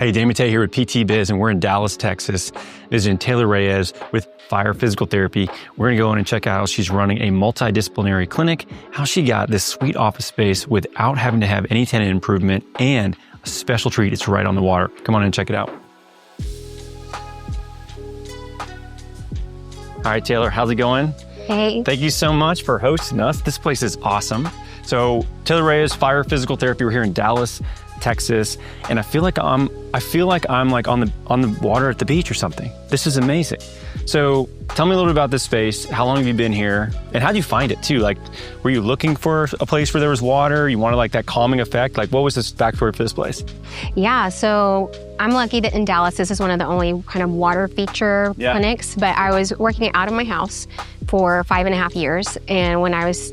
Hey, Danny Matta here with PT Biz, and we're in Dallas, Texas, visiting Taylor Reyes with Fire Physical Therapy. We're gonna go in and check out how she's running a multidisciplinary clinic, how she got this sweet office space without having to have any tenant improvement, and a special treat, it's right on the water. Come on in and check it out. All right, Taylor, how's it going? Hey. Thank you so much for hosting us. This place is awesome. So Taylor Reyes, Fire Physical Therapy. We're here in Dallas, Texas, and I feel like I'm like on the water at the beach or something. This is amazing. So tell me a little bit about this space. How long have you been here? And how did you find it too? Like, were you looking for a place where there was water? You wanted like that calming effect? Like, what was this backstory for this place? Yeah, so I'm lucky that in Dallas, this is one of the only kind of water feature clinics, but I was working out of my house for 5.5 years. And when I was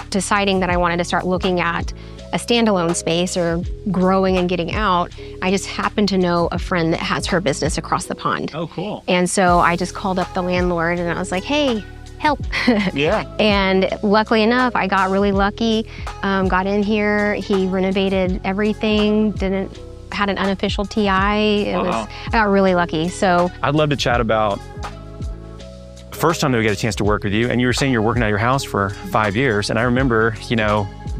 deciding that I wanted to start looking at a standalone space or growing and getting out, I just happened to know a friend that has her business across the pond. Oh, cool. And so I just called up the landlord and I was like, hey, help. Yeah. And luckily enough, I got really lucky, got in here, he renovated everything, had an unofficial TI. I got really lucky, so. I'd love to chat about first time that we got a chance to work with you, and you were saying you're working at your house for 5 years, and I remember,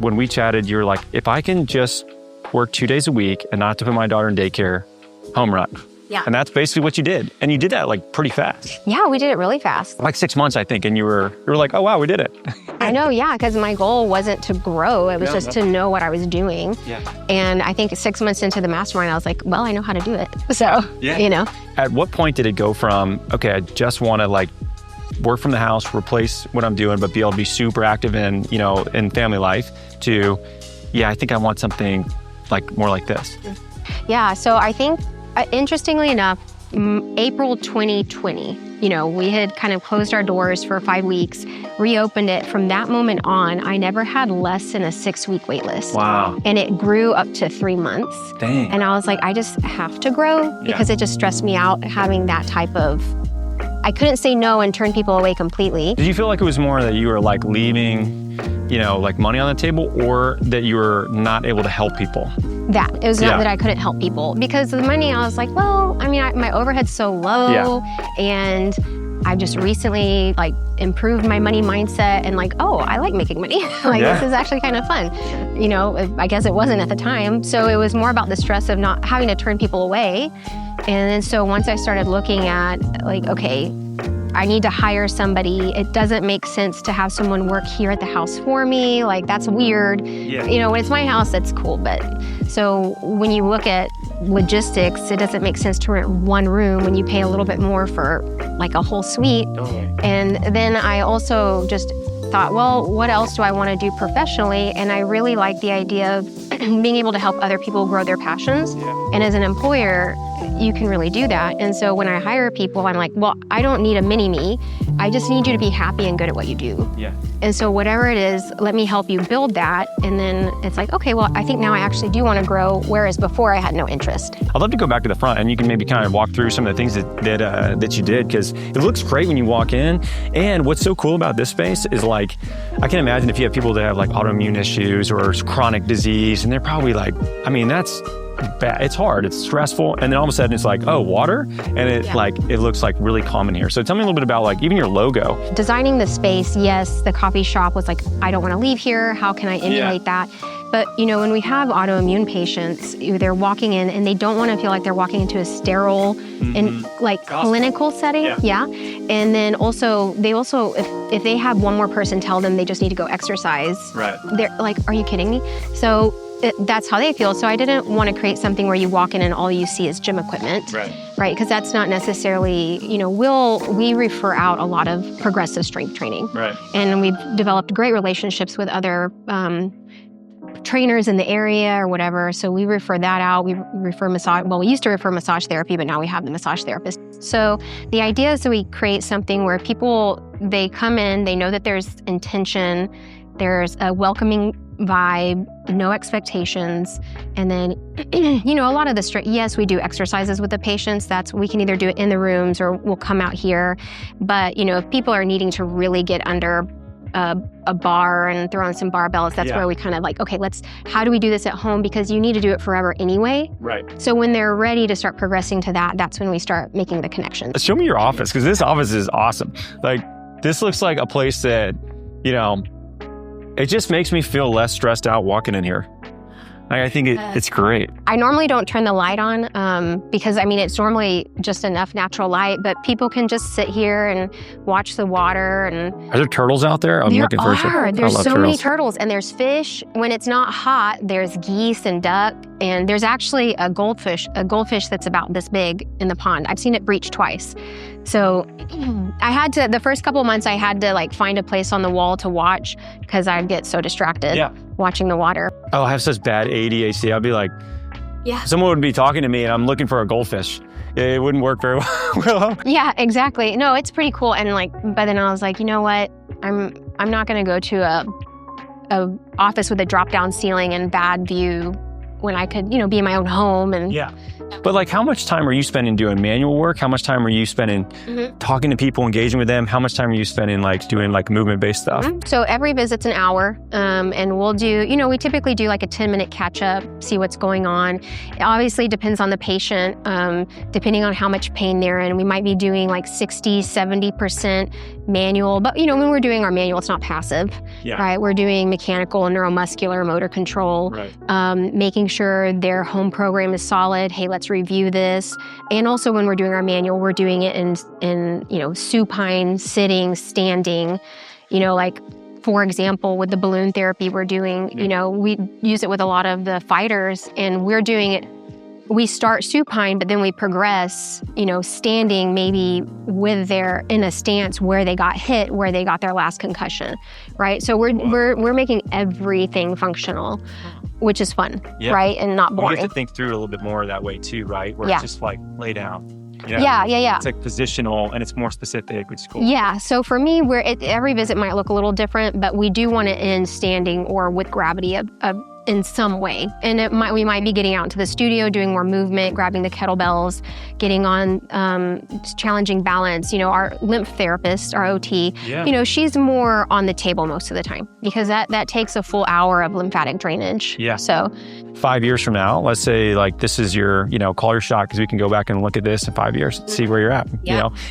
when we chatted, you were like, if I can just work 2 days a week and not have to put my daughter in daycare, home run. Yeah. And that's basically what you did. And you did that like pretty fast. Yeah, we did it really fast. Like 6 months, I think, and you were like, oh wow, we did it. I know, yeah, because my goal wasn't to grow, it was just to know what I was doing. Yeah. And I think 6 months into the mastermind, I was like, well, I know how to do it. So, At what point did it go from, okay, I just want to like work from the house, replace what I'm doing, but be able to be super active in, in family life, to, I think I want something like more like this? Yeah, so I think, interestingly enough, April 2020, we had kind of closed our doors for 5 weeks, reopened it. From that moment on, I never had less than a 6-week wait list. Wow. And it grew up to 3 months. Dang. And I was like, I just have to grow because it just stressed me out having that type of, I couldn't say no and turn people away completely. Did you feel like it was more that you were like leaving, like money on the table, or that you were not able to help people? It was not that I couldn't help people, because the money, I was like, well, I mean, my overhead's so low, and I've just recently like improved my money mindset and like, oh, I like making money. This is actually kind of fun. I guess it wasn't at the time. So it was more about the stress of not having to turn people away. And then so once I started looking at like, okay, I need to hire somebody. It doesn't make sense to have someone work here at the house for me. Like, that's weird. Yeah. When it's my house, that's cool. But so when you look at logistics, it doesn't make sense to rent one room when you pay a little bit more for like a whole suite. And then I also just thought, well, what else do I want to do professionally? And I really like the idea of being able to help other people grow their passions. And as an employer, you can really do that. And so when I hire people, I'm like, well, I don't need a mini-me. I just need you to be happy and good at what you do. Yeah. And so whatever it is, let me help you build that. And then it's like, okay, well, I think now I actually do want to grow, whereas before I had no interest. I'd love to go back to the front, and you can maybe kind of walk through some of the things that you did, because it looks great when you walk in. And what's so cool about this space is like, I can imagine if you have people that have like autoimmune issues or chronic disease, and they're probably like, I mean, that's bad. It's hard, it's stressful, and then all of a sudden it's like, oh, water, and it looks like really calm in here. So tell me a little bit about like even your logo. Designing the space, yes, the coffee shop was like, I don't want to leave here. How can I emulate that? But when we have autoimmune patients, they're walking in and they don't want to feel like they're walking into a sterile and like clinical setting. Yeah. And then also, if they have one more person tell them they just need to go exercise, they're like, are you kidding me? So that's how they feel. So I didn't want to create something where you walk in and all you see is gym equipment, right? Because that's not necessarily, we refer out a lot of progressive strength training, and we've developed great relationships with other trainers in the area or whatever. So we refer that out. We refer massage. Well, we used to refer massage therapy, but now we have the massage therapist. So the idea is that we create something where people, they come in, they know that there's intention, there's a welcoming vibe, no expectations. And then, a lot of the yes, we do exercises with the patients. We can either do it in the rooms or we'll come out here. But, if people are needing to really get under a bar and throw on some barbells. That's where we kind of like, okay, how do we do this at home? Because you need to do it forever anyway. Right. So when they're ready to start progressing to that, that's when we start making the connections. Show me your office, because this office is awesome. Like, this looks like a place that, it just makes me feel less stressed out walking in here. I think it's great. I normally don't turn the light on because, it's normally just enough natural light, but people can just sit here and watch the water. And are there turtles out there? There's so many turtles, and there's fish. When it's not hot, there's geese and duck, and there's actually a goldfish that's about this big in the pond. I've seen it breach twice. So the first couple of months, I had to find a place on the wall to watch because I'd get so distracted watching the water. Oh, I have such bad ADHD. I'd be like, someone would be talking to me and I'm looking for a goldfish. It wouldn't work very well. Yeah, exactly. No, it's pretty cool. And but then I was like, you know what? I'm not going to go to a office with a drop down ceiling and bad view when I could, be in my own home. And But how much time are you spending doing manual work? How much time are you spending talking to people, engaging with them? How much time are you spending doing movement-based stuff? So every visit's an hour, and we'll do, we typically do a 10-minute catch-up, see what's going on. It obviously depends on the patient, depending on how much pain they're in. We might be doing 60, 70% manual, but when we're doing our manual, it's not passive, right? We're doing mechanical, neuromuscular, motor control, making sure their home program is solid. Hey, let's review this. And also when we're doing our manual, we're doing it in supine, sitting, standing, for example, with the balloon therapy we're doing, we use it with a lot of the fighters, and we're doing it. We start supine, but then we progress, standing maybe in a stance where they got hit, where they got their last concussion, right? So we're making everything functional, which is fun, right? And not boring. You have to think through it a little bit more that way too, right? Where it's just lay down. Yeah. It's positional and it's more specific, which is cool. Yeah, so for me, every visit might look a little different, but we do want to end standing or with gravity in some way. And we might be getting out into the studio, doing more movement, grabbing the kettlebells, getting on challenging balance. Our lymph therapist, our OT, she's more on the table most of the time because that takes a full hour of lymphatic drainage. Yeah. So 5 years from now, let's say this is your, call your shot, because we can go back and look at this in 5 years, see where you're at.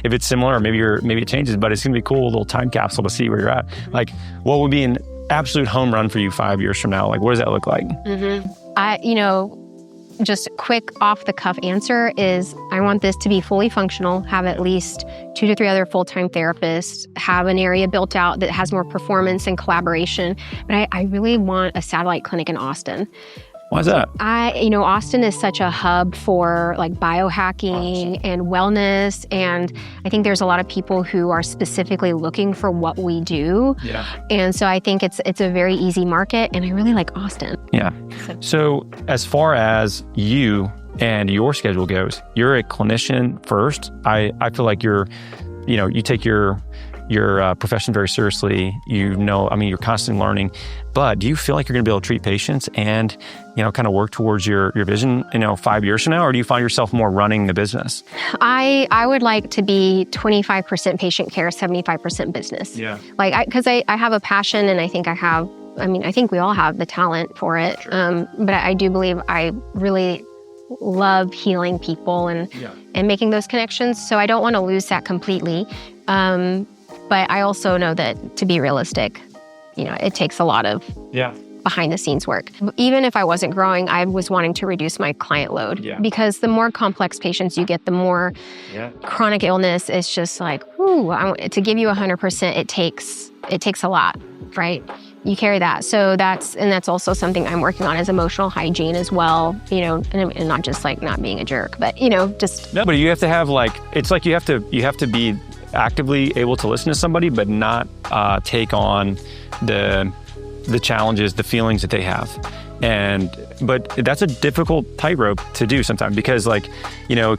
If it's similar, or maybe it changes, but it's gonna be cool, a little time capsule to see where you're at. What would be an absolute home run for you 5 years from now? What does that look like? Just quick off the cuff answer is I want this to be fully functional, have at least 2 to 3 other full-time therapists, have an area built out that has more performance and collaboration. But I really want a satellite clinic in Austin. Why is that? Austin is such a hub for biohacking and wellness. And I think there's a lot of people who are specifically looking for what we do. Yeah. And so I think it's a very easy market, and I really like Austin. Yeah. So as far as you and your schedule goes, you're a clinician first. I feel like you take your profession very seriously. You're constantly learning. But do you feel like you're going to be able to treat patients and, kind of work towards your vision, 5 years from now? Or do you find yourself more running the business? I would like to be 25% patient care, 75% business. Yeah. Because I have a passion, and I think I think we all have the talent for it. Sure. But I do believe I really love healing people and making those connections. So I don't want to lose that completely. But I also know that to be realistic, it takes a lot of behind the scenes work. Even if I wasn't growing, I was wanting to reduce my client load because the more complex patients you get, the more chronic illness. It's just to give you 100%, it takes a lot, right? You carry that. So that's also something I'm working on, is emotional hygiene as well, and not just not being a jerk, but just. No, but you have to have it's you have to be actively able to listen to somebody, but not take on the challenges, the feelings that they have. But that's a difficult tightrope to do sometimes because it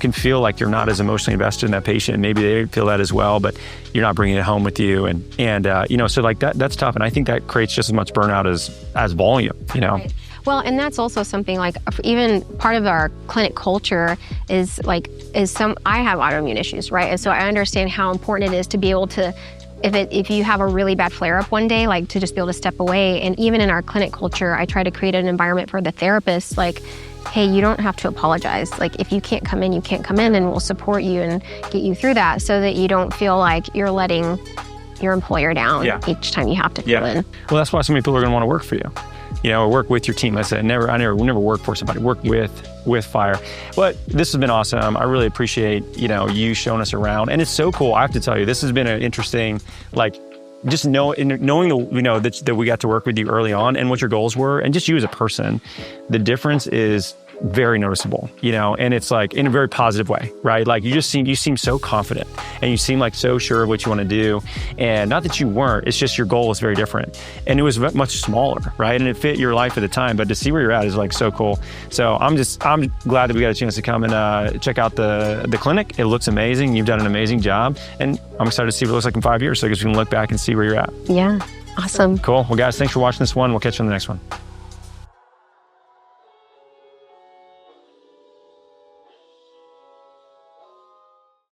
can feel like you're not as emotionally invested in that patient. Maybe they feel that as well, but you're not bringing it home with you. So that's tough. And I think that creates just as much burnout as volume, Right. Well, and that's also something even part of our clinic culture is I have autoimmune issues, right? And so I understand how important it is to be able to if you have a really bad flare-up one day, like to just be able to step away. And even in our clinic culture, I try to create an environment for the therapists, like, hey, you don't have to apologize. Like, if you can't come in, you can't come in, and we'll support you and get you through that, so that you don't feel like you're letting your employer down each time you have to fill in. Well, that's why so many people are going to want to work for you. You know, or work with your team. I said, I never work for somebody. Work with Fire. But this has been awesome. I really appreciate, you showing us around, and it's so cool. I have to tell you, this has been an interesting, just knowing that we got to work with you early on and what your goals were, and just you as a person. The difference is very noticeable, and it's like in a very positive way, right? Like you seem so confident, and you seem like so sure of what you want to do. And not that you weren't, it's just your goal is very different, and it was much smaller, right? And it fit your life at the time, but to see where you're at is like so cool. So I'm glad that we got a chance to come and check out the clinic. It looks amazing. You've done an amazing job, and I'm excited to see what it looks like in 5 years. So I guess we can look back and see where you're at. Yeah, awesome. Cool. Well, guys, thanks for watching this one. We'll catch you on the next one.